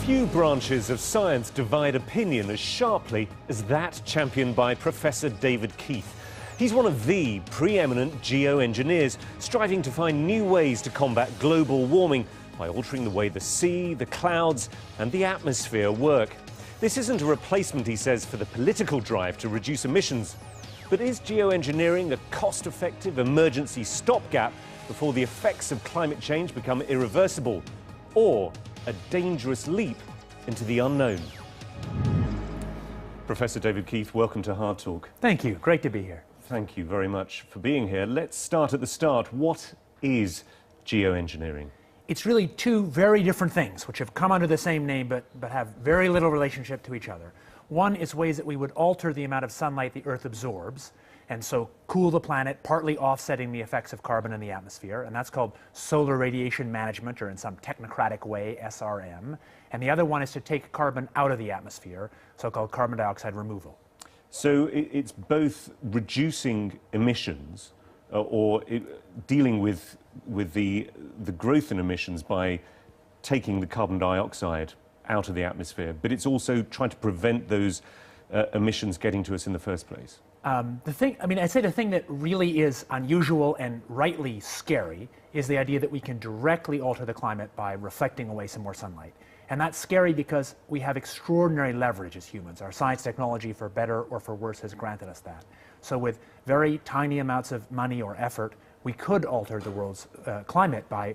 Few branches of science divide opinion as sharply as that championed by Professor David Keith. He's one of the preeminent geoengineers, striving to find new ways to combat global warming by altering the way the sea, the clouds and the atmosphere work. This isn't a replacement, he says, for the political drive to reduce emissions. But is geoengineering a cost-effective emergency stopgap before the effects of climate change become irreversible? Or a dangerous leap into the unknown? Professor David Keith, welcome to Hard Talk. Thank you. Great to be here. Thank you very much for being here. Let's start at the start. What is geoengineering? It's really two very different things, which have come under the same name but have very little relationship to each other. One is ways that we would alter the amount of sunlight the Earth absorbs, and so cool the planet, partly offsetting the effects of carbon in the atmosphere, and that's called solar radiation management, or in some technocratic way, SRM. And the other one is to take carbon out of the atmosphere, so-called carbon dioxide removal. So it's both reducing emissions or dealing with the growth in emissions by taking the carbon dioxide out of the atmosphere, but it's also trying to prevent those emissions getting to us in the first place. I'd say the thing that really is unusual and rightly scary is the idea that we can directly alter the climate by reflecting away some more sunlight. And that's scary because we have extraordinary leverage as humans. Our science technology, for better or for worse, has granted us that. So with very tiny amounts of money or effort, we could alter the world's climate by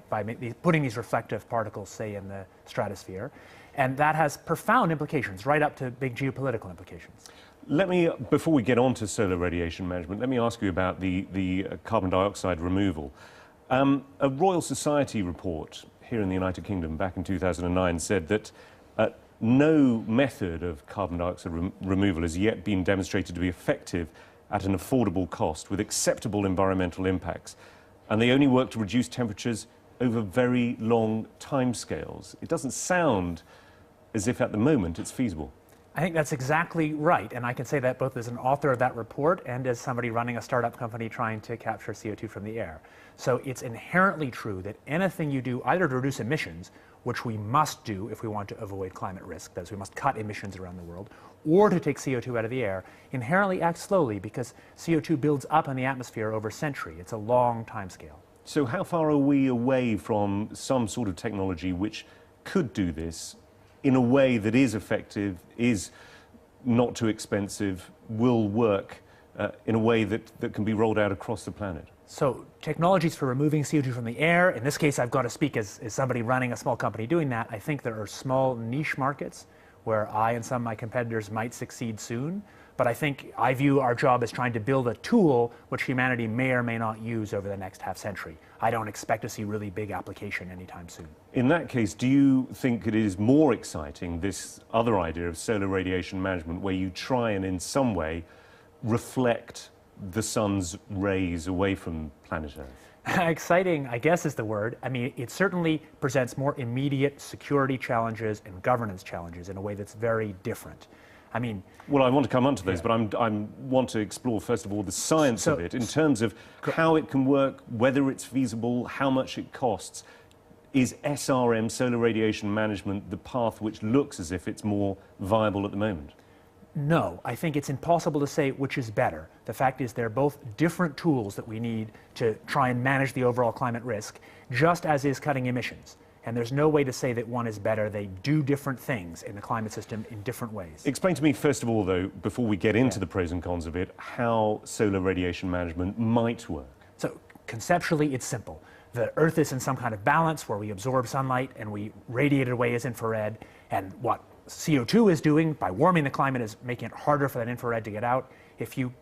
putting these reflective particles, say, in the stratosphere. And that has profound implications, right up to big geopolitical implications. Let me, before we get on to solar radiation management, let me ask you about the carbon dioxide removal. A Royal Society report here in the United Kingdom back in 2009 said that no method of carbon dioxide removal has yet been demonstrated to be effective at an affordable cost with acceptable environmental impacts. And they only work to reduce temperatures over very long timescales. It doesn't sound as if at the moment it's feasible. I think that's exactly right, and I can say that both as an author of that report and as somebody running a startup company trying to capture CO2 from the air. So it's inherently true that anything you do either to reduce emissions, which we must do if we want to avoid climate risk, that is, we must cut emissions around the world, or to take CO2 out of the air, inherently acts slowly because CO2 builds up in the atmosphere over a century. It's a long time scale. So how far are we away from some sort of technology which could do this in a way that is effective, is not too expensive, will work in a way that can be rolled out across the planet? So technologies for removing CO2 from the air, in this case I've got to speak as somebody running a small company doing that. I think there are small niche markets where I and some of my competitors might succeed soon. But I view our job as trying to build a tool which humanity may or may not use over the next half century. I don't expect to see really big application anytime soon. In that case, do you think it is more exciting, this other idea of solar radiation management, where you try and in some way reflect the sun's rays away from planet Earth? Exciting, I guess, is the word. I mean, it certainly presents more immediate security challenges and governance challenges in a way that's very different. I mean, well, I want to come on to those, but I want to explore, first of all, the science of it in terms of how it can work, whether it's feasible, how much it costs. Is SRM, solar radiation management, the path which looks as if it's more viable at the moment? No, I think it's impossible to say which is better. The fact is they're both different tools that we need to try and manage the overall climate risk, just as is cutting emissions. And there's no way to say that one is better. They do different things in the climate system in different ways. Explain to me, first of all, though, before we get into the pros and cons of it, how solar radiation management might work. So conceptually, it's simple. The Earth is in some kind of balance where we absorb sunlight and we radiate it away as infrared. And what CO2 is doing by warming the climate is making it harder for that infrared to get out. If you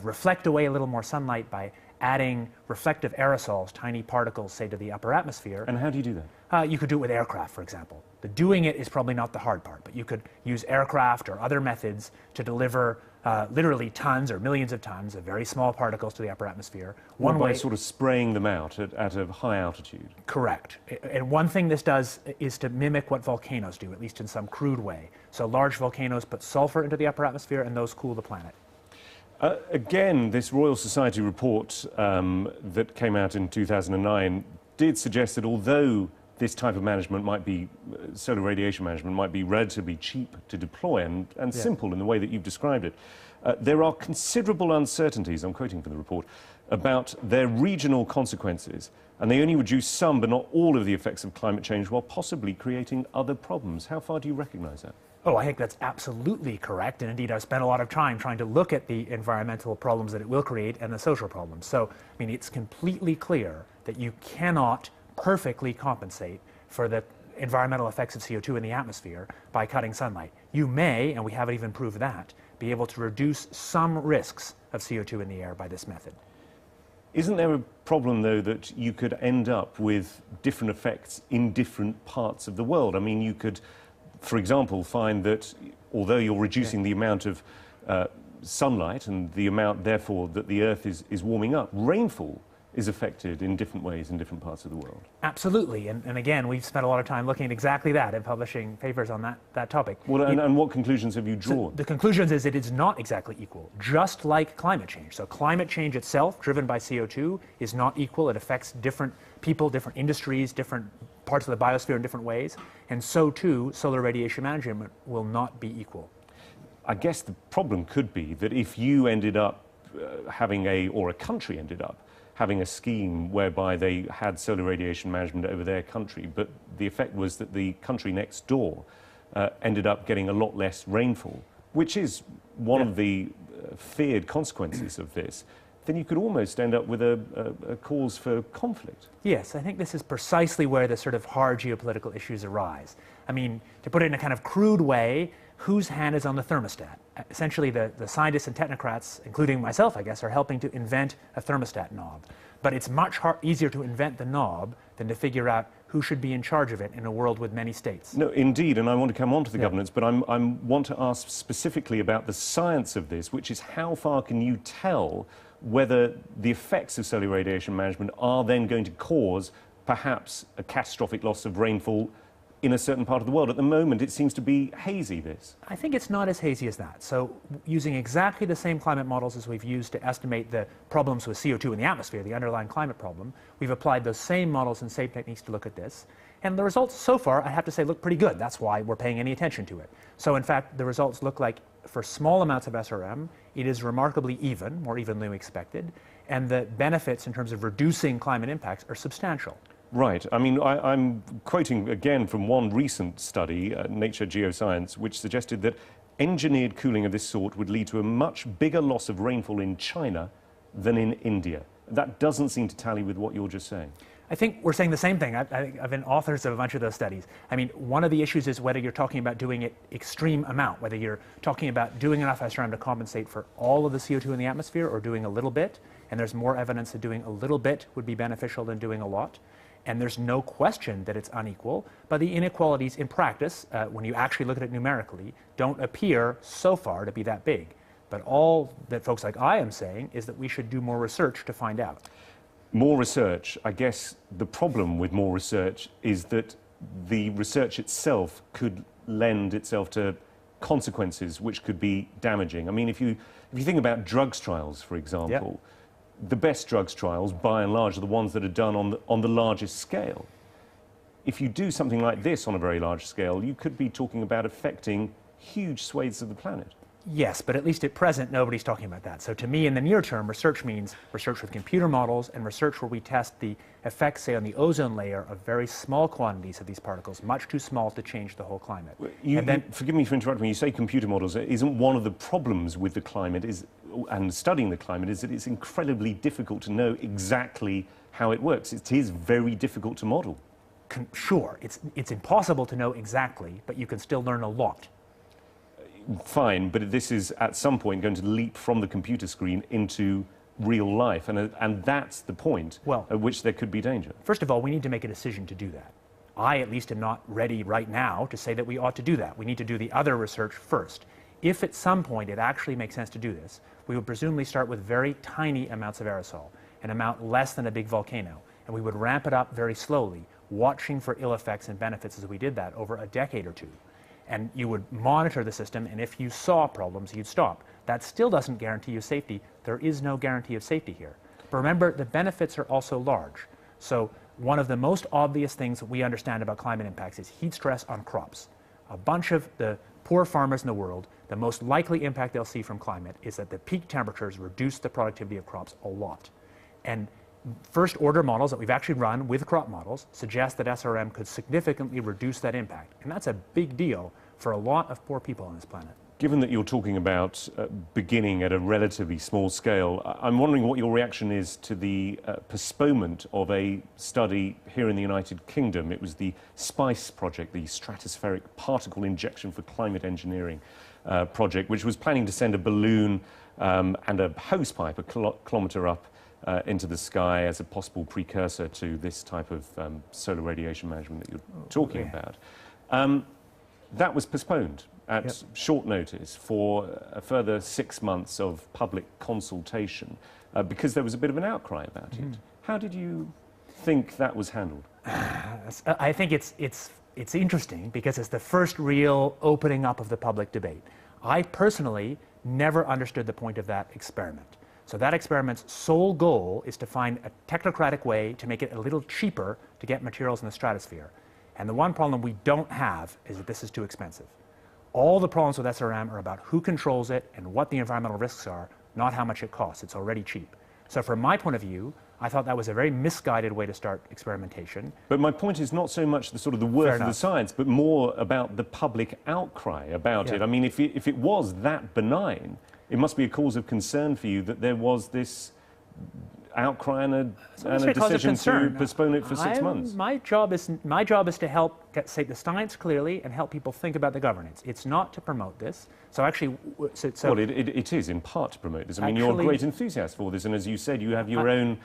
reflect away a little more sunlight by adding reflective aerosols, tiny particles, say, to the upper atmosphere. And how do you do that? You could do it with aircraft, for example. The doing it is probably not the hard part, but you could use aircraft or other methods to deliver literally tons or millions of tons of very small particles to the upper atmosphere. One way, sort of spraying them out at a high altitude. Correct. And one thing this does is to mimic what volcanoes do, at least in some crude way. So large volcanoes put sulfur into the upper atmosphere and those cool the planet. Again, this Royal Society report that came out in 2009 did suggest that although this type of management might be, solar radiation management might be relatively cheap to deploy and simple in the way that you've described it. There are considerable uncertainties, I'm quoting from the report, about their regional consequences, and they only reduce some but not all of the effects of climate change while possibly creating other problems. How far do you recognise that? Oh, I think that's absolutely correct, and indeed I've spent a lot of time trying to look at the environmental problems that it will create and the social problems. So, I mean, it's completely clear that you cannot perfectly compensate for the environmental effects of CO2 in the atmosphere by cutting sunlight. You may, and we haven't even proved that, be able to reduce some risks of CO2 in the air by this method. Isn't there a problem, though, that you could end up with different effects in different parts of the world? I mean, you could, for example, find that although you're reducing the amount of sunlight and the amount, therefore, that the Earth is warming up, rainfall is affected in different ways in different parts of the world. Absolutely, and again, we've spent a lot of time looking at exactly that and publishing papers on that topic. Well, and what conclusions have you drawn? So the conclusions is it is not exactly equal, just like climate change. So climate change itself, driven by CO2, is not equal. It affects different people, different industries, different parts of the biosphere in different ways, and so too, solar radiation management will not be equal. I guess the problem could be that if you ended up or a country ended up having a scheme whereby they had solar radiation management over their country, but the effect was that the country next door ended up getting a lot less rainfall, which is one of the feared consequences of this, then you could almost end up with a cause for conflict. Yes, I think this is precisely where the sort of hard geopolitical issues arise. I mean, to put it in a kind of crude way, whose hand is on the thermostat? Essentially, the scientists and technocrats, including myself, I guess, are helping to invent a thermostat knob. But it's much easier to invent the knob than to figure out who should be in charge of it in a world with many states. No, indeed, and I want to come on to the governance, but I want to ask specifically about the science of this, which is how far can you tell whether the effects of solar radiation management are then going to cause perhaps a catastrophic loss of rainfall in a certain part of the world. At the moment, it seems to be hazy, this. I think it's not as hazy as that. So using exactly the same climate models as we've used to estimate the problems with CO2 in the atmosphere, the underlying climate problem, we've applied those same models and same techniques to look at this. And the results so far, I have to say, look pretty good. That's why we're paying any attention to it. So in fact, the results look like for small amounts of SRM, it is remarkably even, more evenly than we expected, and the benefits in terms of reducing climate impacts are substantial. Right. I mean, I'm quoting again from one recent study, Nature Geoscience, which suggested that engineered cooling of this sort would lead to a much bigger loss of rainfall in China than in India. That doesn't seem to tally with what you're just saying. I think we're saying the same thing. I've been authors of a bunch of those studies. I mean, one of the issues is whether you're talking about doing it extreme amount, whether you're talking about doing enough SRM to compensate for all of the CO2 in the atmosphere or doing a little bit. And there's more evidence that doing a little bit would be beneficial than doing a lot. And there's no question that it's unequal, but the inequalities in practice, when you actually look at it numerically, don't appear so far to be that big. But all that folks like I am saying is that we should do more research to find out. More research. I guess the problem with more research is that the research itself could lend itself to consequences which could be damaging. I mean, if you think about drugs trials, for example, the best drugs trials, by and large, are the ones that are done on the largest scale. If you do something like this on a very large scale, you could be talking about affecting huge swathes of the planet. Yes, but at least at present, nobody's talking about that. So to me, in the near term, research means research with computer models and research where we test the effects, say, on the ozone layer of very small quantities of these particles, much too small to change the whole climate. Forgive me for interrupting. When you say computer models, isn't one of the problems with the climate and studying the climate is that it's incredibly difficult to know exactly how it works. It is very difficult to model. Sure, it's impossible to know exactly, but you can still learn a lot. Fine, but this is at some point going to leap from the computer screen into real life, and that's the point at which there could be danger. First of all, we need to make a decision to do that. I, at least, am not ready right now to say that we ought to do that. We need to do the other research first. If at some point it actually makes sense to do this, we would presumably start with very tiny amounts of aerosol, an amount less than a big volcano, and we would ramp it up very slowly, watching for ill effects and benefits as we did that over a decade or two. And you would monitor the system, and if you saw problems, you'd stop. That still doesn't guarantee you safety. There is no guarantee of safety here. But remember, the benefits are also large. So one of the most obvious things that we understand about climate impacts is heat stress on crops. A bunch of the poor farmers in the world, the most likely impact they'll see from climate is that the peak temperatures reduce the productivity of crops a lot. And first order models that we've actually run with crop models suggest that SRM could significantly reduce that impact. And that's a big deal for a lot of poor people on this planet. Given that you're talking about beginning at a relatively small scale, I'm wondering what your reaction is to the postponement of a study here in the United Kingdom. It was the SPICE project, the Stratospheric Particle Injection for Climate Engineering project, which was planning to send a balloon and a hose pipe a kilometre up into the sky as a possible precursor to this type of solar radiation management that you're talking about. That was postponed at short notice for a further 6 months of public consultation because there was a bit of an outcry about it. How did you think that was handled? I think it's interesting because it's the first real opening up of the public debate. I personally never understood the point of that experiment. So that experiment's sole goal is to find a technocratic way to make it a little cheaper to get materials in the stratosphere. And the one problem we don't have is that this is too expensive. All the problems with SRM are about who controls it and what the environmental risks are, not how much it costs. It's already cheap. So from my point of view, I thought that was a very misguided way to start experimentation. But my point is not so much the sort of the worth of the science, but more about the public outcry about it. I mean, if it was that benign, it must be a cause of concern for you that there was this outcry and a decision to postpone it for 6 months. My job is to help say the science clearly and help people think about the governance. It's not to promote this. So actually, well, it is in part to promote this. I mean, you're a great enthusiast for this, and as you said, you have your own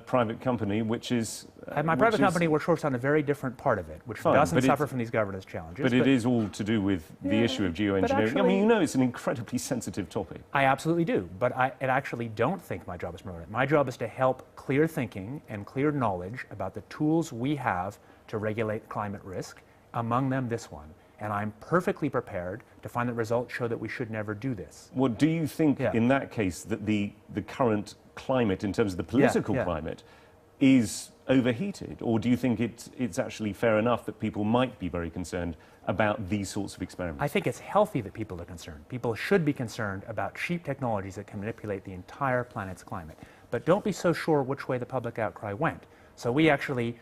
private company, which is... my private company works on a very different part of it, which doesn't suffer from these governance challenges. But it is all to do with the issue of geoengineering. I mean, you know, it's an incredibly sensitive topic. I absolutely do, but I actually don't think my job is to promote it. My job is to help clear thinking and clear knowledge about the tools we have to regulate climate risk, among them this one. And I'm perfectly prepared to find that results show that we should never do this. Well, do you think in that case that the current climate, in terms of the political climate, is overheated? Or do you think it's actually fair enough that people might be very concerned about these sorts of experiments? I think it's healthy that people are concerned. People should be concerned about cheap technologies that can manipulate the entire planet's climate. But don't be so sure which way the public outcry went. So we actually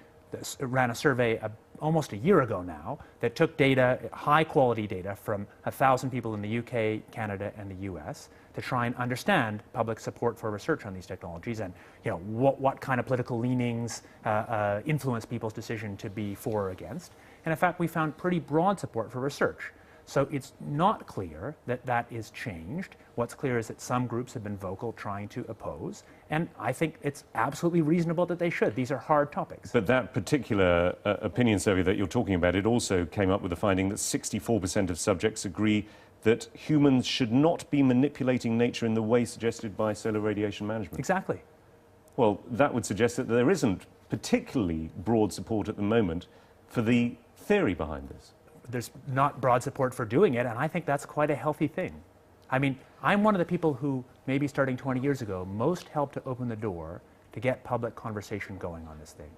ran a survey almost a year ago now that took data, high-quality data, from 1,000 people in the UK, Canada, and the US to try and understand public support for research on these technologies and what kind of political leanings influence people's decision to be for or against. And in fact, we found pretty broad support for research. So it's not clear that that is changed. What's clear is that some groups have been vocal trying to oppose, and I think it's absolutely reasonable that they should. These are hard topics. But that particular opinion survey that you're talking about, it also came up with the finding that 64% of subjects agree that humans should not be manipulating nature in the way suggested by solar radiation management. Exactly. Well, that would suggest that there isn't particularly broad support at the moment for the theory behind this. There's not broad support for doing it, and I think that's quite a healthy thing. I mean, I'm one of the people who, maybe starting 20 years ago, most helped to open the door to get public conversation going on this thing.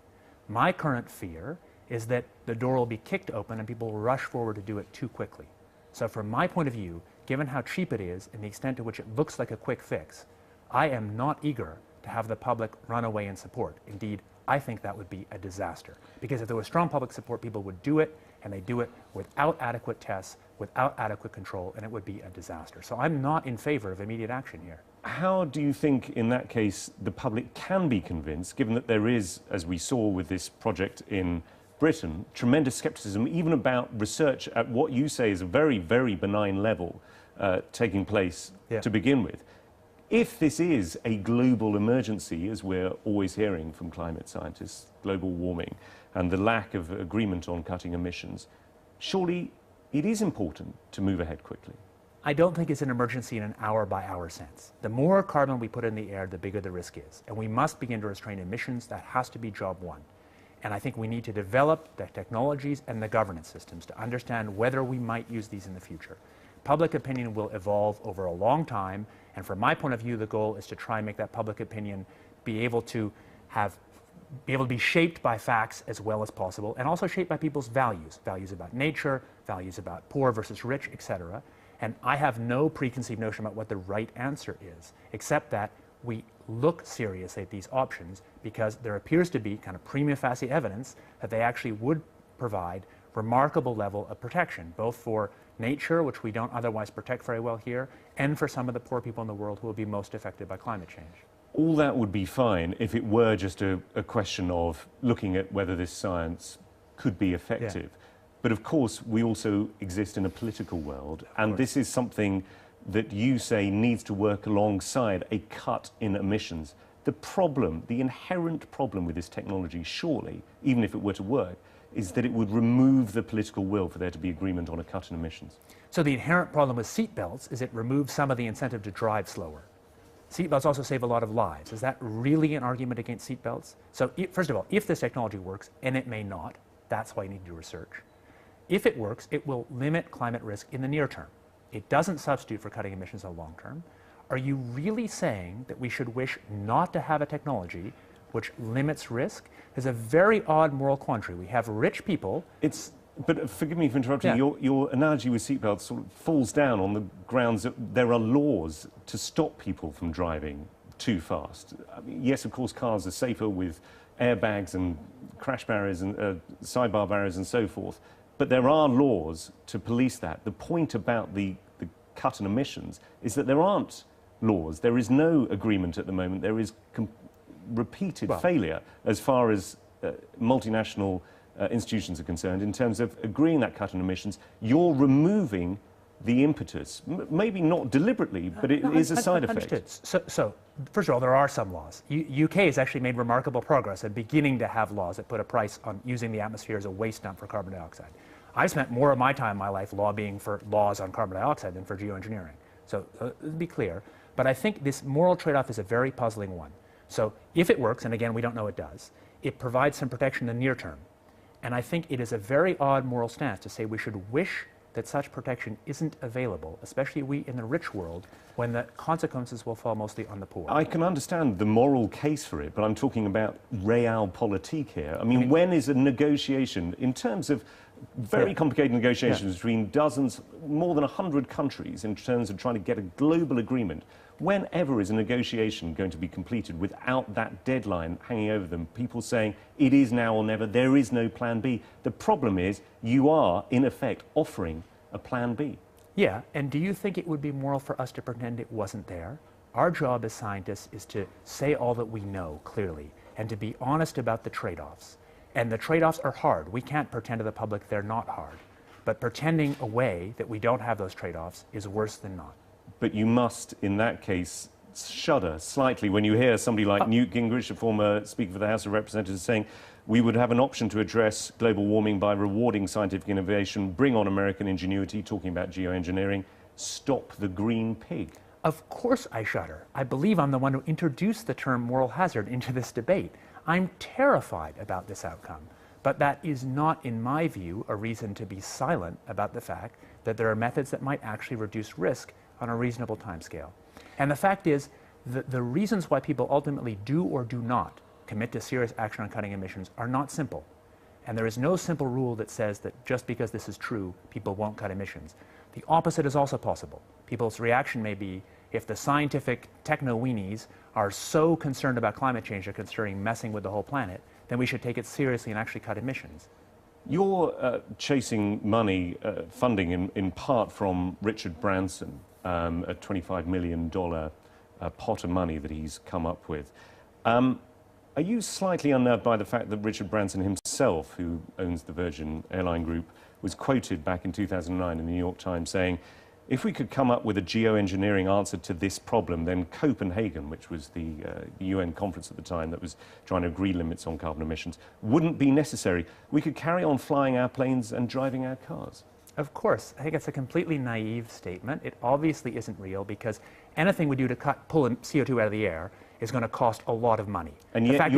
My current fear is that the door will be kicked open and people will rush forward to do it too quickly. So from my point of view, given how cheap it is and the extent to which it looks like a quick fix, I am not eager to have the public run away in support. Indeed, I think that would be a disaster. Because if there was strong public support, people would do it, and they do it without adequate tests, without adequate control, and it would be a disaster. So I'm not in favor of immediate action here. How do you think, in that case, the public can be convinced, given that there is, as we saw with this project in Britain, tremendous skepticism even about research at what you say is a very, very benign level taking place to begin with? If this is a global emergency, as we're always hearing from climate scientists, global warming, and the lack of agreement on cutting emissions, surely it is important to move ahead quickly. I don't think it's an emergency in an hour-by-hour sense. The more carbon we put in the air, the bigger the risk is. And we must begin to restrain emissions. That has to be job one. And I think we need to develop the technologies and the governance systems to understand whether we might use these in the future. Public opinion will evolve over a long time, and from my point of view, the goal is to try and make that public opinion be able to have be able to be shaped by facts as well as possible, and also shaped by people's values, values about nature, values about poor versus rich, etc. And I have no preconceived notion about what the right answer is, except that we look seriously at these options because there appears to be kind of prima facie evidence that they actually would provide remarkable level of protection, both for nature, which we don't otherwise protect very well here, and for some of the poor people in the world who will be most affected by climate change. All that would be fine if it were just a question of looking at whether this science could be effective. Yeah. But of course, we also exist in a political world, and this is something that you say needs to work alongside a cut in emissions. The problem, the inherent problem with this technology, surely, even if it were to work, is that it would remove the political will for there to be agreement on a cut in emissions. So the inherent problem with seatbelts is it removes some of the incentive to drive slower. Seatbelts also save a lot of lives. Is that really an argument against seatbelts? So first of all, if this technology works, and it may not, that's why you need to do research. If it works, it will limit climate risk in the near term. It doesn't substitute for cutting emissions in the long term. Are you really saying that we should wish not to have a technology which limits risk? There's a very odd moral quandary. We have rich people. But forgive me for interrupting. Yeah. Your analogy with seatbelts sort of falls down on the grounds that there are laws to stop people from driving too fast. I mean, yes, of course, cars are safer with airbags and crash barriers and sidebar barriers and so forth. But there are laws to police that. The point about the cut in emissions is that there aren't laws. There is no agreement at the moment. There is repeated failure as far as multinational institutions are concerned in terms of agreeing that cut in emissions. You're removing the impetus, maybe not deliberately, but it is a side effect. Understood. So, first of all, there are some laws. UK has actually made remarkable progress at beginning to have laws that put a price on using the atmosphere as a waste dump for carbon dioxide. I've spent more of my time in my life lobbying for laws on carbon dioxide than for geoengineering. So, to be clear. But I think this moral trade-off is a very puzzling one. So, if it works, and again, we don't know it does, it provides some protection in the near term. And I think it is a very odd moral stance to say we should wish that such protection isn't available, especially we in the rich world, when the consequences will fall mostly on the poor. I can understand the moral case for it, but I'm talking about realpolitik here. I mean, when is a negotiation, in terms of very complicated negotiations between dozens, more than 100 countries, in terms of trying to get a global agreement, whenever is a negotiation going to be completed without that deadline hanging over them, people saying it is now or never, there is no plan B? The problem is you are, in effect, offering a plan B. Yeah, and do you think it would be moral for us to pretend it wasn't there? Our job as scientists is to say all that we know clearly and to be honest about the trade-offs. And the trade-offs are hard. We can't pretend to the public they're not hard. But pretending away that we don't have those trade-offs is worse than not. But you must, in that case, shudder slightly when you hear somebody like Newt Gingrich, a former Speaker for the House of Representatives, saying we would have an option to address global warming by rewarding scientific innovation, bring on American ingenuity, talking about geoengineering, stop the green pig. Of course I shudder. I believe I'm the one who introduced the term moral hazard into this debate. I'm terrified about this outcome. But that is not, in my view, a reason to be silent about the fact that there are methods that might actually reduce risk on a reasonable timescale. And the fact is, the reasons why people ultimately do or do not commit to serious action on cutting emissions are not simple. And there is no simple rule that says that just because this is true, people won't cut emissions. The opposite is also possible. People's reaction may be, if the scientific techno-weenies are so concerned about climate change they're considering messing with the whole planet, then we should take it seriously and actually cut emissions. You're chasing money, funding in part from Richard Branson, a $25 million pot of money that he's come up with. Are you slightly unnerved by the fact that Richard Branson himself, who owns the Virgin Airline Group, was quoted back in 2009 in the New York Times saying, if we could come up with a geoengineering answer to this problem, then Copenhagen, which was the UN conference at the time that was trying to agree limits on carbon emissions, wouldn't be necessary. We could carry on flying our planes and driving our cars. Of course. I think it's a completely naive statement. It obviously isn't real because anything we do to pull CO2 out of the air is going to cost a lot of money. And yet I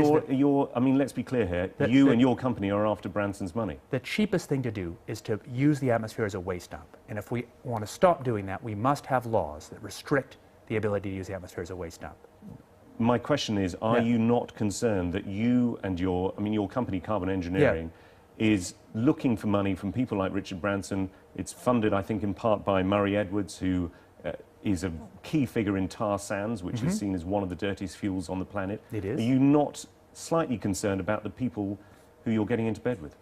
mean, let's be clear here, you and your company are after Branson's money. The cheapest thing to do is to use the atmosphere as a waste dump. And if we want to stop doing that, we must have laws that restrict the ability to use the atmosphere as a waste dump. my question is, are you not concerned that you and your company, Carbon Engineering, is looking for money from people like Richard Branson? It's funded, I think, in part by Murray Edwards, who is a key figure in tar sands, which is seen as one of the dirtiest fuels on the planet. It is. Are you not slightly concerned about the people who you're getting into bed with?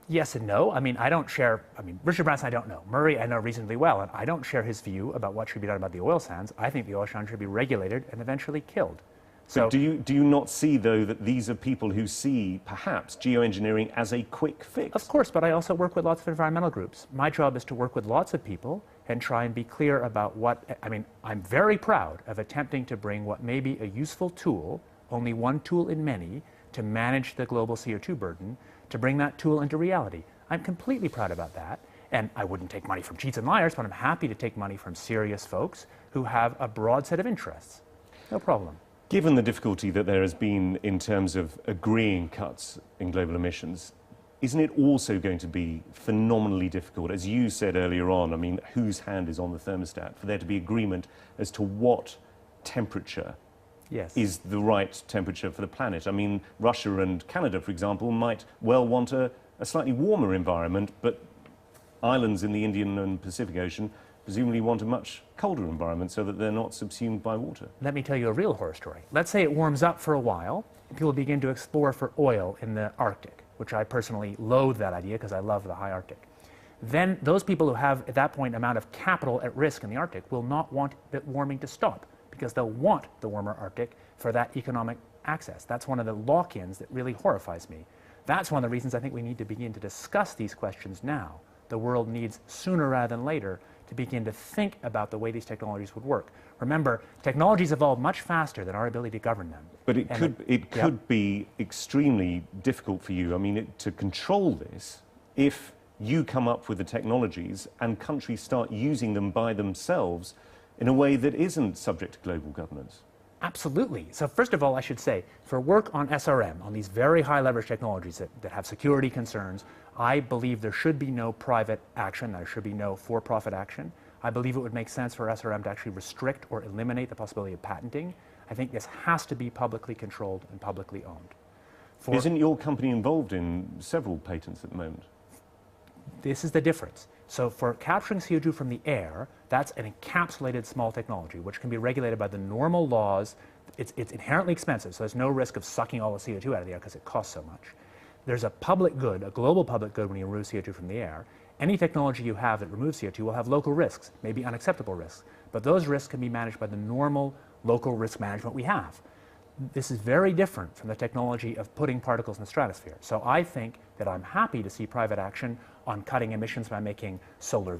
Yes and no. I mean, I don't share, Richard Branson I don't know. Murray I know reasonably well, and I don't share his view about what should be done about the oil sands. I think the oil sands should be regulated and eventually killed. So, but do you not see, though, that these are people who see, perhaps, geoengineering as a quick fix? Of course, but I also work with lots of environmental groups. My job is to work with lots of people and try and be clear about what, I'm very proud of attempting to bring what may be a useful tool, only one tool in many, to manage the global CO2 burden, to bring that tool into reality. I'm completely proud about that. And I wouldn't take money from cheats and liars, but I'm happy to take money from serious folks who have a broad set of interests. No problem. Given the difficulty that there has been in terms of agreeing cuts in global emissions, isn't it also going to be phenomenally difficult, as you said earlier on, whose hand is on the thermostat, for there to be agreement as to what temperature is the right temperature for the planet? Russia and Canada, for example, might well want a slightly warmer environment, but islands in the Indian and Pacific Ocean presumably want a much colder environment so that they're not subsumed by water. Let me tell you a real horror story. Let's say it warms up for a while, and people begin to explore for oil in the Arctic, which I personally loathe that idea because I love the high Arctic. Then those people who have, at that point, amount of capital at risk in the Arctic will not want the warming to stop, because they'll want the warmer Arctic for that economic access. That's one of the lock-ins that really horrifies me. That's one of the reasons I think we need to begin to discuss these questions now. The world needs, sooner rather than later, to begin to think about the way these technologies would work. Remember, technologies evolve much faster than our ability to govern them. But it could be extremely difficult for you, to control this if you come up with the technologies and countries start using them by themselves in a way that isn't subject to global governance. Absolutely. So first of all, I should say, for work on SRM, on these very high leverage technologies that have security concerns, I believe there should be no private action, there should be no for-profit action. I believe it would make sense for SRM to actually restrict or eliminate the possibility of patenting. I think this has to be publicly controlled and publicly owned. Isn't your company involved in several patents at the moment? This is the difference. So for capturing CO2 from the air, that's an encapsulated small technology, which can be regulated by the normal laws. It's inherently expensive, so there's no risk of sucking all the CO2 out of the air because it costs so much. There's a public good, a global public good when you remove CO2 from the air. Any technology you have that removes CO2 will have local risks, maybe unacceptable risks, but those risks can be managed by the normal local risk management we have. This is very different from the technology of putting particles in the stratosphere. So I think that I'm happy to see private action on cutting emissions by making solar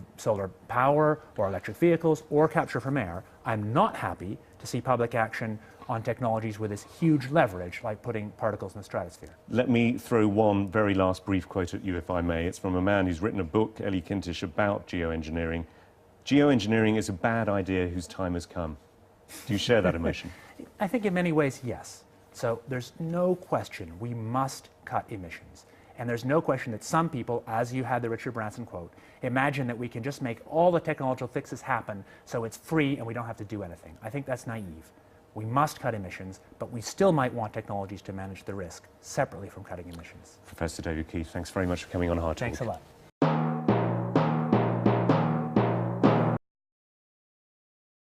power or electric vehicles or capture from air. I'm not happy to see public action on technologies with this huge leverage, like putting particles in the stratosphere. Let me throw one very last brief quote at you, if I may. It's from a man who's written a book, Ellie Kintish, about geoengineering. Geoengineering is a bad idea whose time has come. Do you share that emotion? I think in many ways, yes. So there's no question we must cut emissions. And there's no question that some people, as you had the Richard Branson quote, imagine that we can just make all the technological fixes happen so it's free and we don't have to do anything. I think that's naive. We must cut emissions, but we still might want technologies to manage the risk separately from cutting emissions. Professor David Keith, thanks very much for coming on Hard Talk. Thanks a lot.